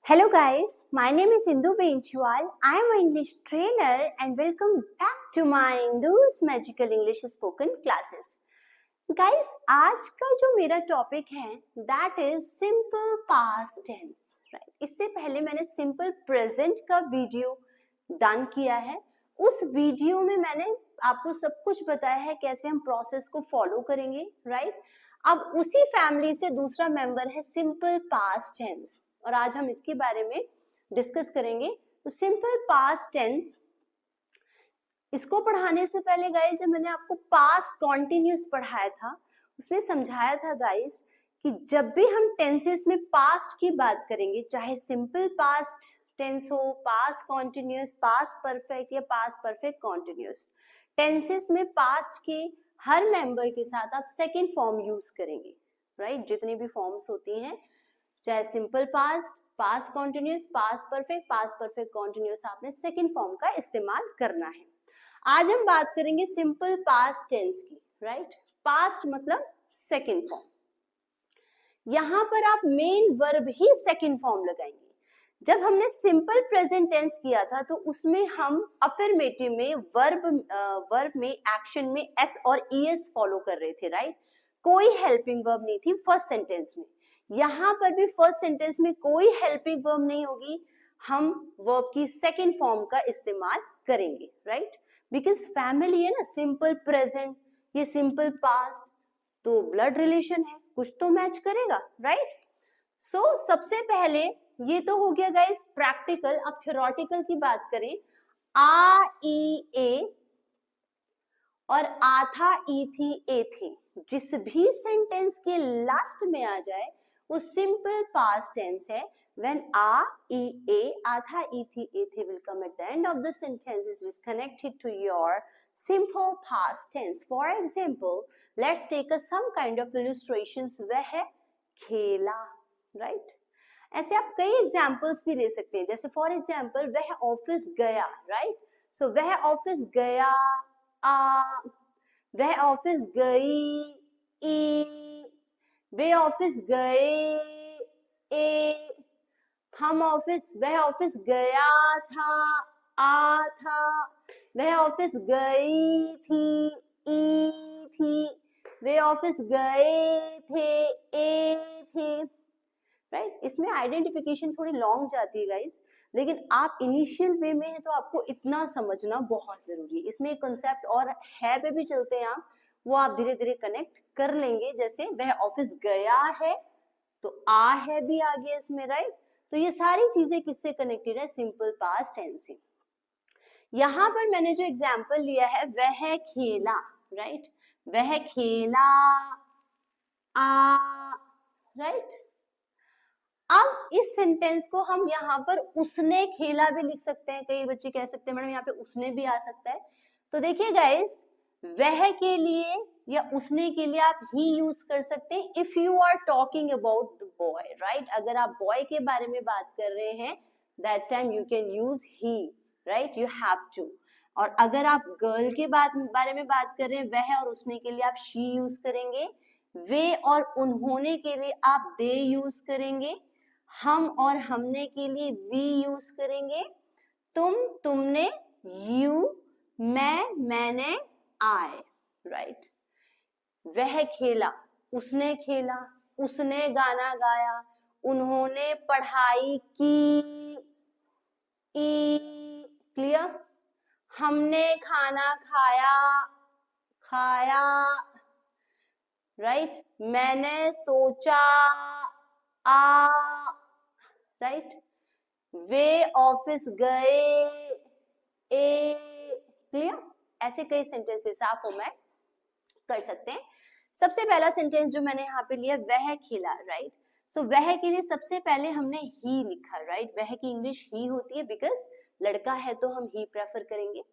Hello guys, my name is Indu Benchwal. I am an English trainer and welcome back to my Indu's Magical English Spoken Classes. Guys, आज का जो मेरा topic है that is simple past tense. Right? इससे पहले मैंने simple present का video done किया है. उस वीडियो में मैंने आपको सब कुछ बताया है कैसे हम प्रोसेस को फॉलो करेंगे, राइट? अब उसी फैमिली से दूसरा मेंबर है सिंपल पास्ट टेंस और आज हम इसके बारे में डिस्कस करेंगे. तो सिंपल पास्ट टेंस, इसको पढ़ाने से पहले गाइस जब मैंने आपको पास्ट कॉन्टिन्यूस पढ़ाया था उसमें समझाया था गाइस कि जब भी हम टेंसेस में पास्ट की बात करेंगे, चाहे सिंपल पास्ट टेंस हो, पास्ट कॉन्टिन्यूस, पास्ट परफेक्ट या पास्ट परफेक्ट कॉन्टिन्यूस, टेंसेस में पास्ट के हर मेंबर के साथ आप सेकेंड फॉर्म यूज करेंगे, राइट? जितनी भी फॉर्म्स होती हैं, चाहे simple past, past continuous, past perfect continuous, आपने सेकेंड फॉर्म का इस्तेमाल करना है. आज हम बात करेंगे सिंपल पास्ट टेंस की, राइट? पास्ट मतलब सेकेंड फॉर्म. यहां पर आप मेन वर्ब ही सेकेंड फॉर्म लगाएंगे. जब हमने सिंपल प्रेजेंट टेंस किया था तो उसमें हम अफर्मेटिव में वर्ब में एक्शन में एस और ईएस फॉलो कर रहे थे, राइट? कोई हेल्पिंग वर्ब नहीं थी फर्स्ट सेंटेंस में. यहां पर भी फर्स्ट सेंटेंस में कोई हेल्पिंग वर्ब नहीं होगी, हम वर्ब की सेकेंड फॉर्म का इस्तेमाल करेंगे, राइट? बिकॉज फैमिली है ना, सिंपल प्रेजेंट, ये सिंपल पास्ट, तो ब्लड रिलेशन है, कुछ तो मैच करेगा, राइट? सो सबसे पहले ये तो हो गया गाइस प्रैक्टिकल. अब थ्योरेटिकल की बात करें, आ ई ए और आ था ई थी ए थे, जिस भी सेंटेंस के लास्ट में आ जाए वो सिंपल पास्ट टेंस है. When a, e, a, atha, e, thi, e, the will come at the end of the sentence is connected to your simple past tense. For example, let's take some kind of illustrations. वह खेला, right? ऐसे आप कई examples भी ले सकते हैं. जैसे फॉर एग्जाम्पल वह ऑफिस गया, राइट? सो वह ऑफिस गया, आ, वह ऑफिस गई, ई, वे ऑफिस गए, ए, वह ऑफिस गया था, आ था, वह ऑफिस गई थी, ई थी, वे ऑफिस गए थे, ए थे, राइट? इसमें आइडेंटिफिकेशन थोड़ी लॉन्ग जाती है गाइस, लेकिन आप इनिशियल वे में है तो आपको इतना समझना बहुत जरूरी है. इसमें एक कंसेप्ट और है पे भी चलते हैं आप, वो आप धीरे धीरे कनेक्ट कर लेंगे. जैसे वह ऑफिस गया है तो आ है भी आगे इसमें, राइट? तो ये सारी चीजें किससे कनेक्टेड है? सिंपल पास्ट टेंस से. यहां पर मैंने जो एग्जाम्पल लिया है वह खेला, राइट? वह खेला, आ, राइट? अब इस सेंटेंस को हम यहाँ पर उसने खेला भी लिख सकते हैं. कई बच्चे कह सकते हैं मैडम यहाँ पे उसने भी आ सकता है. तो देखिए गाइस, वह के लिए या उसने के लिए आप ही यूज कर सकते हैं if you are talking about the boy, right? अगर आप बॉय के बारे में बात कर रहे हैं that time you can use he, right? You have to. और अगर आप गर्ल के बारे में बात कर रहे हैं, वह और उसने के लिए आप शी यूज करेंगे. वे और उन्होंने के लिए आप दे यूज करेंगे. हम और हमने के लिए वी यूज करेंगे. तुम, तुमने, यू, मैं, मैंने, आई, राइट? वह खेला, उसने खेला, उसने गाना गाया, उन्होंने पढ़ाई की, क्लियर? हमने खाना खाया, राइट? मैंने सोचा, आ, राइट? वे ऑफिस गए, ए, क्लियर? ऐसे कई सेंटेंसेस आप फॉर्मेट कर सकते हैं. सबसे पहला सेंटेंस जो मैंने यहाँ पे लिया, वह खेला, राइट? सो वह के लिए सबसे पहले हमने ही लिखा, राइट? वह की इंग्लिश ही होती है बिकॉज लड़का है तो हम ही प्रेफर करेंगे.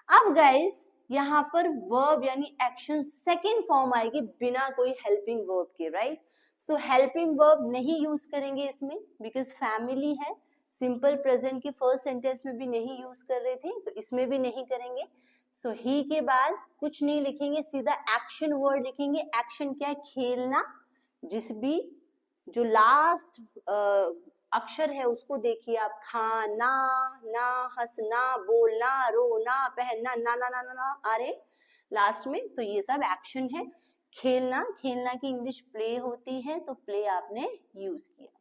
अब गाइस यहाँ पर वर्ब यानी एक्शन सेकेंड फॉर्म आएगी बिना कोई हेल्पिंग वर्ब के, राइट? सो हेल्पिंग वर्ब नहीं यूज करेंगे इसमें बिकॉज फैमिली है. सिंपल प्रेजेंट के फर्स्ट सेंटेंस में भी नहीं यूज कर रहे थे तो इसमें भी नहीं करेंगे. सो ही के बाद कुछ नहीं लिखेंगे, सीधा एक्शन वर्ड लिखेंगे. एक्शन क्या है? खेलना. जिस भी जो लास्ट अक्षर है उसको देखिए आप, खाना, ना, हंसना, बोलना, रोना, पहनना, ना ना ना ना ना आ रहे लास्ट में, तो ये सब एक्शन है। खेलना, खेलना की इंग्लिश प्ले होती है, तो प्ले आपने यूज किया।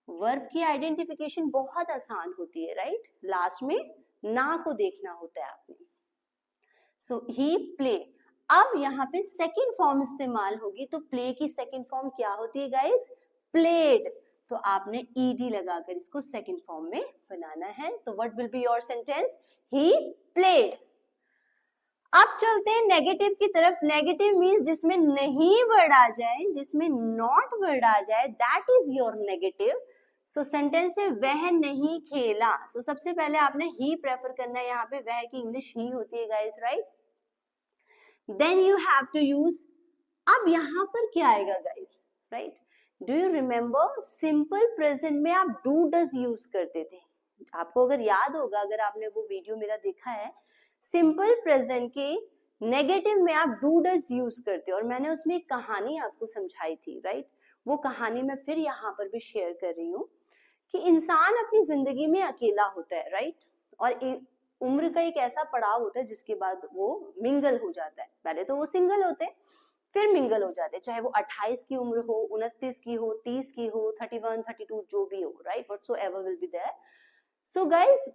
वर्ब की आइडेंटिफिकेशन बहुत आसान होती है, राइट? लास्ट में ना को देखना होता है आपने। सो ही प्ले। अब यहाँ पे सेकंड फॉर्म इस्तेमाल होगी, तो प्ले की सेकंड फॉर्म क्या होती है गाइस? प्लेड। तो आपने ईडी लगाकर इसको सेकंड फॉर्म में बनाना है। तो what will be your sentence? He played. अब चलते हैं नेगेटिव की तरफ। नेगेटिव मीन्स जिसमें नहीं वर्ड आ जाए, जिसमें नॉट वर्ड आ जाए, that is your negative. So sentence है वह नहीं खेला। सो सबसे पहले आपने ही प्रेफर करना है, यहाँ पे वह की इंग्लिश ही होती है guys, right? Then you have to use. अब यहाँ पर क्या आएगा guys, right? Do you remember simple present में आप डू डज यूज करते थे? आपको अगर याद होगा, अगर आपने वो वीडियो मेरा देखा है, सिंपल प्रेजेंट के नेगेटिव में आप डू डज यूज करते हो, और मैंने उसमें एक कहानी आपको समझाई थी, राइट? वो कहानी मैं फिर यहाँ पर भी शेयर कर रही हूँ कि इंसान अपनी जिंदगी में अकेला होता है, राइट? और उम्र का एक ऐसा पड़ाव होता है जिसके बाद वो मिंगल हो जाता है। पहले तो वो सिंगल होते हैं, फिर मिंगल हो जाते हैं, चाहे वो 28 की उम्र हो, 29 की हो, 30 की हो, 31, 32 जो भी हो, right? Whatsoever will be there. So guys,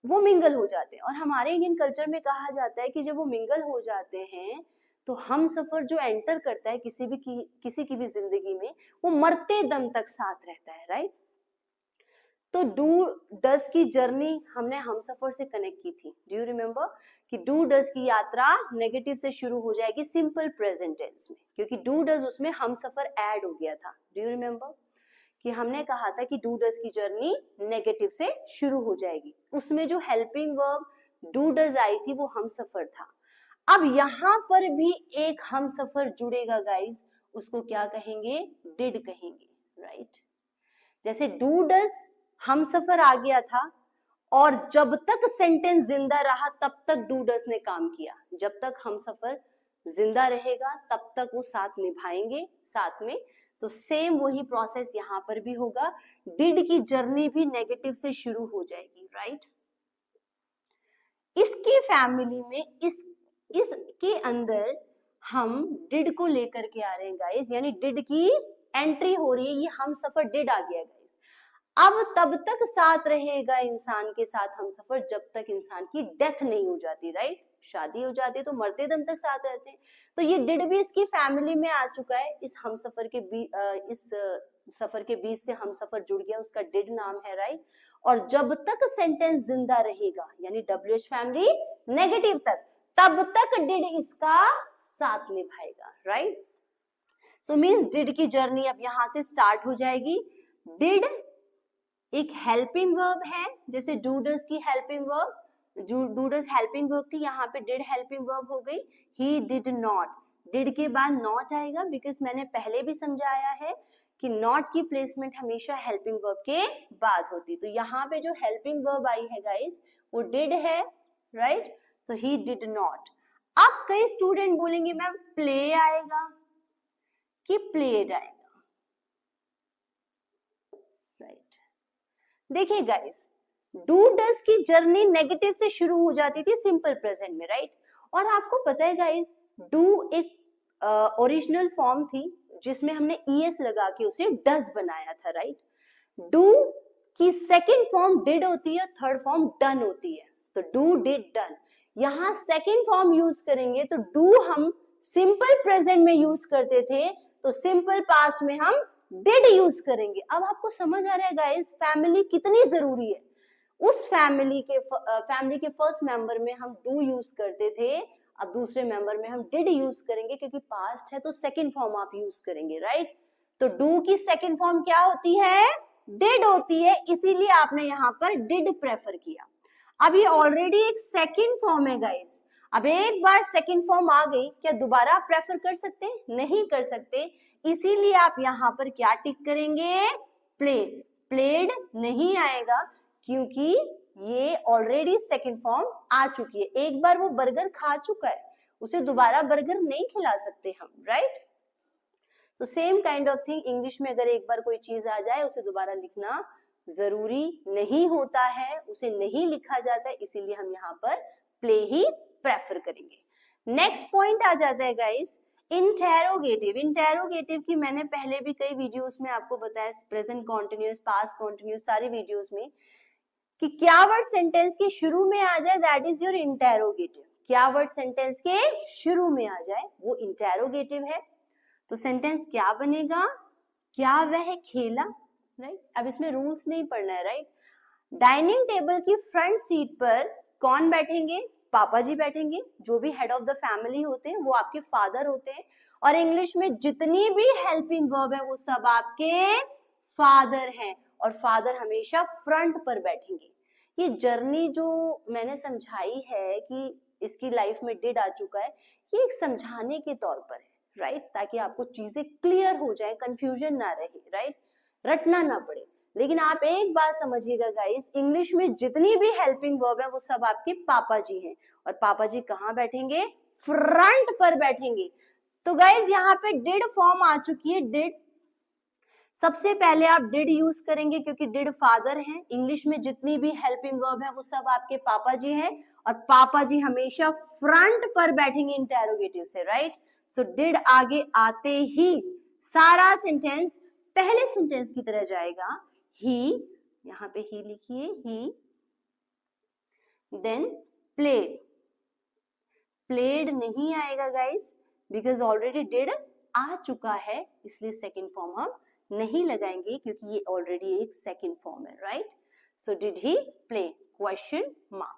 वो मिंगल हो जाते हैं, और हमारे इंडियन कल्चर में कहा जाता है कि जब वो मिंगल हो जाते हैं तो हम सफर जो एंटर करता है किसी की भी जिंदगी में, वो मरते दम तक साथ रहता है, राइट? तो डू डज की जर्नी हमने हम सफर से कनेक्ट की थी। डू यू रिमेम्बर कि डू डज की यात्रा नेगेटिव से शुरू हो जाएगी सिंपल प्रेजेंट टेंस में, क्योंकि डू डज उसमें हम सफर ऐड हो गया था। डू यू रिमेम्बर कि हमने कहा था कि डू डज की जर्नी नेगेटिव से शुरू हो जाएगी। उसमें जो helping verb do does I थी वो हम सफर था। अब यहां पर भी एक हम सफर जुड़ेगा गाइस, उसको क्या कहेंगे? डिड कहेंगे, राइट? जैसे डू डज हम सफर आ गया था, और जब तक सेंटेंस जिंदा रहा तब तक डू डज ने काम किया। जब तक हम सफर जिंदा रहेगा तब तक वो साथ निभाएंगे साथ में। तो सेम वही प्रोसेस यहाँ पर भी होगा। डिड की जर्नी भी नेगेटिव से शुरू हो जाएगी, राइट? इसकी फैमिली में इसके अंदर हम डिड को लेकर के आ रहे हैं गाइस, यानी डिड की एंट्री हो रही है। ये हम सफर डिड आ गया गाइस। अब तब तक साथ रहेगा इंसान के साथ हम सफर जब तक इंसान की डेथ नहीं हो जाती, राइट? शादी हो जाती है तो मरते दम तक साथ रहते हैं। तो ये डिड भी इसकी फैमिली में आ चुका है। इस हम सफर के इस सफर के बीच से हम सफर जुड़ गया, उसका डिड नाम है, राइट? और जब तक सेंटेंस जिंदा रहेगा, यानी WH फैमिली नेगेटिव तक, तब तक डिड इसका साथ निभाएगा, राइट? सो मीन्स डिड की जर्नी अब यहां से स्टार्ट हो जाएगी। डिड एक हेल्पिंग वर्ब है, जैसे डू डज की helping verb, do does helping verb थी, यहाँ पे डिड हेल्पिंग वर्ब हो गई। ही डिड नॉट, डिड के बाद नॉट आएगा, बिकॉज मैंने पहले भी समझाया है कि नॉट की प्लेसमेंट हमेशा हेल्पिंग वर्ब के बाद होती। तो यहाँ पे जो हेल्पिंग वर्ब आई है गाइस वो डिड है, राइट? तो ही डिड नॉट। अब कई स्टूडेंट बोलेंगे मैम प्ले आएगा कि प्लेड आएगा, राइट? देखिए गाइस, डू डज की जर्नी नेगेटिव से शुरू हो जाती थी सिंपल प्रेजेंट में, राइट? और आपको पता है गाइस, डू एक ओरिजिनल फॉर्म थी जिसमें हमने ईएस लगा के उसे डज बनाया था, राइट? डू की सेकंड फॉर्म डिड होती है, थर्ड फॉर्म डन होती है। तो डू डिड डन, यहाँ सेकंड फॉर्म यूज करेंगे तो डू हम सिंपल प्रेजेंट में यूज करते थे, तो सिंपल पास्ट में हम डिड यूज करेंगे। अब आपको समझ आ रहा है गाइस फैमिली कितनी जरूरी है। उस फैमिली के फर्स्ट मेंबर में हम डू यूज करते थे, अब दूसरे मेंबर में हम डिड यूज करेंगे, क्योंकि पास्ट है तो सेकंड फॉर्म आप यूज करेंगे, राइट? तो डू की सेकंड फॉर्म क्या होती है? डिड होती है, इसीलिए आपने यहाँ पर डिड प्रेफर किया। अब ये ऑलरेडी एक सेकंड फॉर्म है गाइस। अब एक बार सेकंड फॉर्म आ गई, क्या दोबारा आप प्रेफर कर सकते हैं? नहीं कर सकते, इसीलिए आप यहाँ पर क्या टिक करेंगे? प्लेड। प्लेड नहीं आएगा क्योंकि ये ऑलरेडी सेकंड फॉर्म आ चुकी है। एक बार वो बर्गर खा चुका है, उसे दोबारा बर्गर नहीं खिला सकते हम, राइट? तो same kind of thing English में अगर एक बार कोई चीज आ जाए उसे दोबारा लिखना जरूरी नहीं होता है, उसे नहीं लिखा जाता है, इसीलिए हम यहाँ पर प्ले ही प्रेफर करेंगे। नेक्स्ट पॉइंट आ जाता है गाइस इंटेरोगेटिव। इंटेरोगेटिव की मैंने पहले भी कई वीडियोस में आपको बताया, प्रेजेंट कॉन्टिन्यूअस, पास्ट कॉन्टिन्यूअस, सारे वीडियोस में, कि क्या वर्ड सेंटेंस के शुरू में आ जाए दैट इज योर इंटेरोगेटिव। क्या वर्ड सेंटेंस के शुरू में आ जाए वो इंटेरोगेटिव है। तो सेंटेंस क्या बनेगा, क्या वह खेला, राइट। अब इसमें रूल्स नहीं पढ़ना है, राइट। डाइनिंग टेबल की फ्रंट सीट पर कौन बैठेंगे, पापा जी बैठेंगे, जो भी हेड ऑफ द फैमिली होते हैं वो आपके फादर होते हैं, और इंग्लिश में जितनी भी हेल्पिंग वर्ब है वो सब आपके फादर हैं, और फादर हमेशा फ्रंट पर बैठेंगे। ये जर्नी जो मैंने समझाई है कि इसकी लाइफ में डिड आ चुका है, ये एक समझाने के तौर पर है, राइट, ताकि आपको चीजें क्लियर हो जाए, कंफ्यूजन ना रहे, राइट, रटना ना पड़े। लेकिन आप एक बात समझिएगा गाइस, इंग्लिश में जितनी भी हेल्पिंग वर्ब है वो सब आपके पापा जी हैं, और पापा जी कहाँ बैठेंगे, फ्रंट पर बैठेंगे। तो गाइस यहाँ पे डिड फॉर्म आ चुकी है, डिड। सबसे पहले आप डिड यूज करेंगे क्योंकि डिड फादर है। इंग्लिश में जितनी भी हेल्पिंग वर्ब है वो सब आपके पापा जी हैं, और पापा जी हमेशा फ्रंट पर बैठेंगे इंटेरोगेटिव से, राइट। सो डिड आगे आते ही सारा सेंटेंस पहले सेंटेंस की तरह जाएगा। ही, यहाँ पे ही लिखिए, ही, देन प्लेड। प्लेड नहीं आएगा गाइस बिकॉज ऑलरेडी डिड आ चुका है, इसलिए सेकेंड फॉर्म हम नहीं लगाएंगे क्योंकि ये ऑलरेडी एक सेकेंड फॉर्म है, right. So did he play, question mark.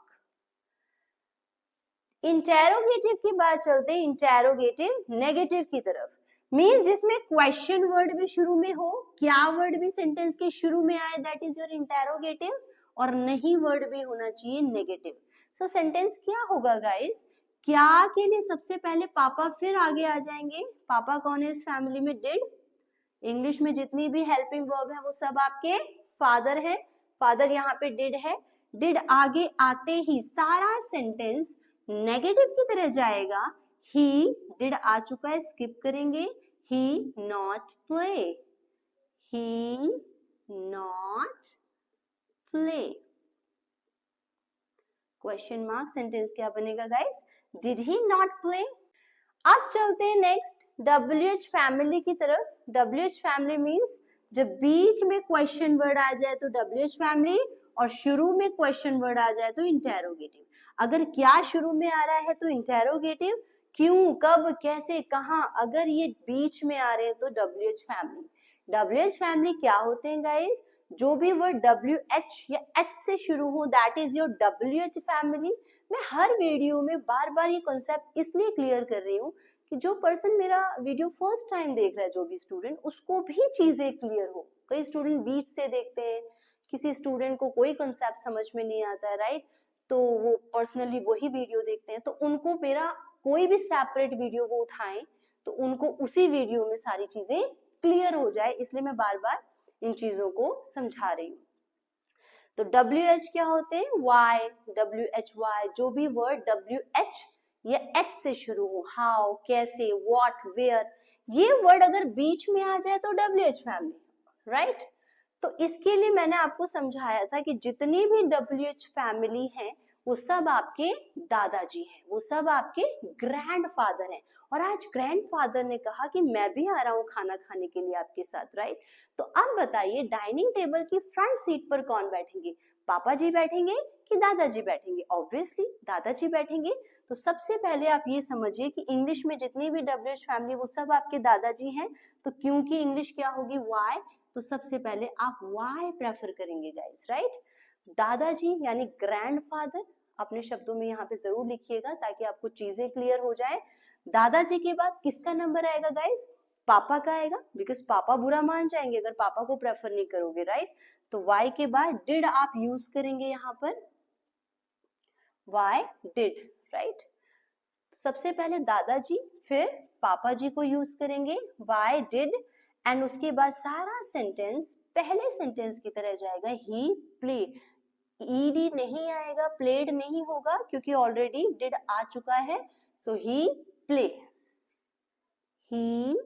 Interrogative की बात चलते हैं इंटेरोगेटिव नेगेटिव की तरफ। मीन जिसमें क्वेश्चन वर्ड भी शुरू में हो, क्या वर्ड भी सेंटेंस के शुरू में आए, दैट इज योर इंटेरोगेटिव, और नहीं वर्ड भी होना चाहिए नेगेटिव। सो सेंटेंस क्या होगा गाइस, क्या के लिए सबसे पहले पापा, फिर आगे आ जाएंगे। पापा कौन है इस फैमिली में, डिड। इंग्लिश में जितनी भी हेल्पिंग वर्ब है वो सब आपके फादर है, फादर यहाँ पे डिड है। डिड आगे आते ही सारा सेंटेंस नेगेटिव की तरह जाएगा। ही, डिड आ चुका है, स्किप करेंगे। He not play, he not play, question mark. Sentence क्या बनेगा guys, did he not play. अब चलते हैं नेक्स्ट WH फैमिली की तरफ। WH फैमिली मींस जब बीच में क्वेश्चन वर्ड आ जाए तो WH फैमिली, और शुरू में क्वेश्चन वर्ड आ जाए तो इंटेरोगेटिव। अगर क्या शुरू में आ रहा है तो इंटेरोगेटिव, क्यों, कब, कैसे, कहाँ, अगर ये बीच में आ रहे हैं तो WH फैमिली। WH फैमिली क्या होते हैं गाइस, जो भी वर्ड WH या H से शुरू हो that is your WH family. मैं हर वीडियो में बार बार ये कॉन्सेप्ट इसलिए क्लियर कर रही हूँ कि जो पर्सन मेरा वीडियो फर्स्ट टाइम देख रहा है, जो भी स्टूडेंट, उसको भी चीजें क्लियर हो। कई स्टूडेंट बीच से देखते हैं, किसी स्टूडेंट को कोई कॉन्सेप्ट समझ में नहीं आता है, राइट, तो वो पर्सनली वही वीडियो देखते हैं, तो उनको मेरा कोई भी सेपरेट वीडियो वो उठाएं तो उनको उसी वीडियो में सारी चीजें क्लियर हो जाए, इसलिए मैं बार बार इन चीजों को समझा रही हूँ। तो WH क्या होते हैं, वाई, WHY, जो भी वर्ड WH या H से शुरू हो, हाउ, कैसे, व्हाट, वेयर, ये वर्ड अगर बीच में आ जाए तो WH फैमिली, राइट। तो इसके लिए मैंने आपको समझाया था कि जितनी भी WH फैमिली है वो सब आपके दादाजी हैं, वो सब आपके ग्रैंडफादर हैं, और आज ग्रैंडफादर ने कहा कि मैं भी आ रहा हूँ खाना खाने के लिए आपके साथ, राइट। तो अब बताइए डाइनिंग टेबल की फ्रंट सीट पर कौन बैठेंगे, पापा जी बैठेंगे कि दादाजी बैठेंगे, ऑब्वियसली दादाजी बैठेंगे। तो सबसे पहले आप ये समझिए कि इंग्लिश में जितनी भी WH फैमिली वो सब आपके दादाजी हैं, तो क्योंकि इंग्लिश क्या होगी, वाई, तो सबसे पहले आप वाई प्रेफर करेंगे गाइस, राइट। दादाजी यानी ग्रैंडफादर, अपने शब्दों में यहाँ पे जरूर लिखिएगा ताकि आपको चीजें क्लियर हो जाए। दादाजी के बाद किसका नंबर आएगा गाइस, पापा का आएगा, बिकॉज पापा बुरा मान जाएंगे अगर पापा को प्रेफर नहीं करोगे, राइट। तो वाई के बाद डिड आप यूज करेंगे यहाँ पर, वाई डिड, राइट। सबसे पहले दादाजी फिर पापा जी को यूज करेंगे, वाई डिड, एंड उसके बाद सारा सेंटेंस पहले सेंटेंस की तरह जाएगा, ही प्ले। ईडी नहीं आएगा, प्लेड नहीं होगा क्योंकि ऑलरेडी डिड आ चुका है। So he play, he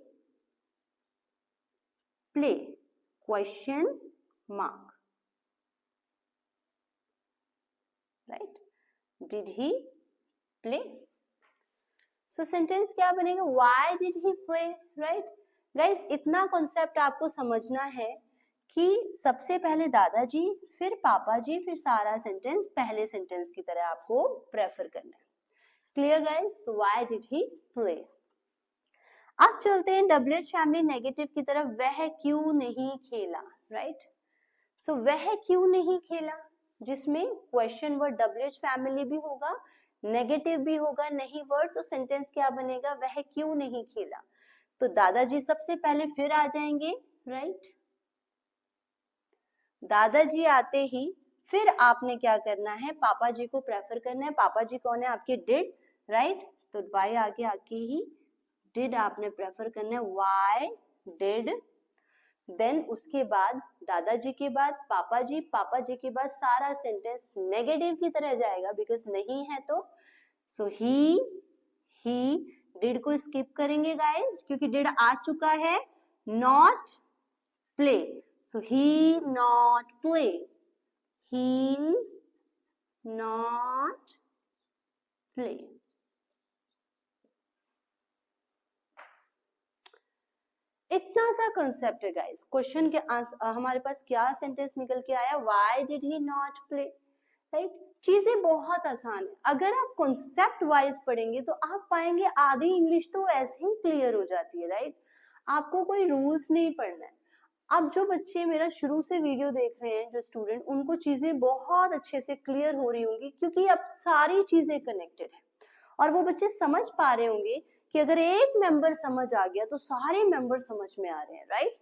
play question mark, right, did he play. So sentence क्या बनेगा, why did he play, right. Guys इतना कॉन्सेप्ट आपको समझना है कि सबसे पहले दादाजी, फिर पापा जी, फिर सारा सेंटेंस पहले सेंटेंस की तरह आपको प्रेफर करना है। क्लियर गाइस, तो व्हाई डिड ही प्ले। अब चलते हैं WH फैमिली नेगेटिव की तरफ, वह क्यों नहीं खेला, राइट। सो वह क्यों नहीं खेला, जिसमें क्वेश्चन वर्ड WH फैमिली भी होगा, नेगेटिव भी होगा, नहीं वर्ड, तो सेंटेंस क्या बनेगा, वह क्यों नहीं खेला। तो दादाजी सबसे पहले फिर आ जाएंगे, राइट। दादाजी आते ही फिर आपने क्या करना है, पापा जी को प्रेफर करना है। पापा जी कौन है, आपके डिड, राइट। तो वाई आगे आके ही डिड आपने प्रेफर करना है, वाई डिड। देन उसके बाद दादाजी के बाद पापा जी के बाद सारा सेंटेंस नेगेटिव की तरह जाएगा, बिकॉज नहीं है तो। सो ही डिड को स्किप करेंगे गाइस, क्योंकि डिड आ चुका है। Not play, so he not play, he not play। इतना सा कंसेप्ट है गाइस। क्वेश्चन के आंसर हमारे पास क्या सेंटेंस निकल के आया, why did he not play, right. चीजें बहुत आसान है, अगर आप कॉन्सेप्ट वाइज पढ़ेंगे तो आप पाएंगे आधी इंग्लिश तो ऐसे ही क्लियर हो जाती है, राइट। आपको कोई रूल्स नहीं पढ़ना है। अब जो बच्चे मेरा शुरू से वीडियो देख रहे हैं, जो स्टूडेंट, उनको चीजें बहुत अच्छे से क्लियर हो रही होंगी, क्योंकि अब सारी चीजें कनेक्टेड है और वो बच्चे समझ पा रहे होंगे कि अगर एक मेंबर समझ आ गया तो सारे मेंबर समझ में आ रहे हैं, राइट।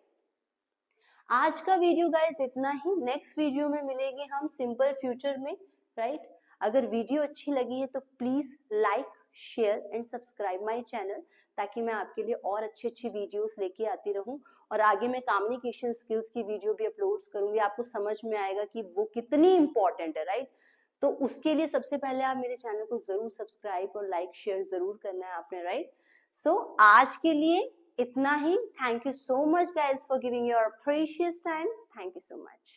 आज का वीडियो गाइस इतना ही, नेक्स्ट वीडियो में मिलेंगे हम सिंपल फ्यूचर में, राइट। अगर वीडियो अच्छी लगी है तो please like, share and subscribe my channel, ताकि मैं आपके लिए और अच्छी अच्छी वीडियोस लेके आती रहूं। और आगे मैं कम्युनिकेशन स्किल्स की वीडियो भी अपलोड्स करूंगी, आपको समझ में आएगा कि वो कितनी इंपॉर्टेंट है, राइट। तो उसके लिए सबसे पहले आप मेरे चैनल को जरूर सब्सक्राइब और लाइक शेयर जरूर करना है आपने, राइट। सो आज के लिए इतना ही। Thank you so much guys for giving your precious time. Thank you so much.